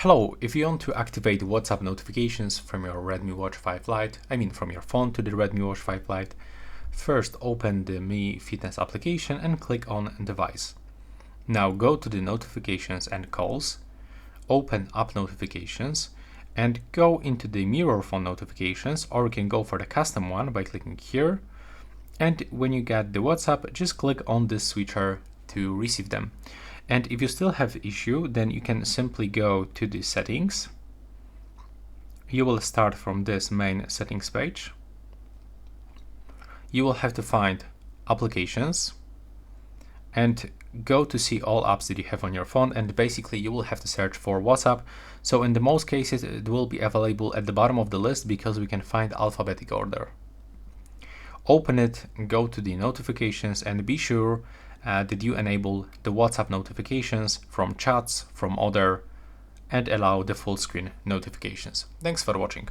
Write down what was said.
Hello, if you want to activate WhatsApp notifications from your Redmi Watch 5 Lite, from your phone to the Redmi Watch 5 Lite, first open the Mi Fitness application and click on Device. Now go to the Notifications and Calls, open App Notifications, and go into the Mirror Phone notifications, or you can go for the custom one by clicking here. And when you get the WhatsApp, just click on this switcher to receive them. And if you still have issue, then you can simply go to the settings. You will start from this main settings page. You will have to find applications and go to see all apps that you have on your phone, and basically you will have to search for WhatsApp. So in the most cases it will be available at the bottom of the list because we can find alphabetic order. Open it, go to the notifications, and be sure that you enable the WhatsApp notifications from chats, from other, and allow the full screen notifications. Thanks for watching.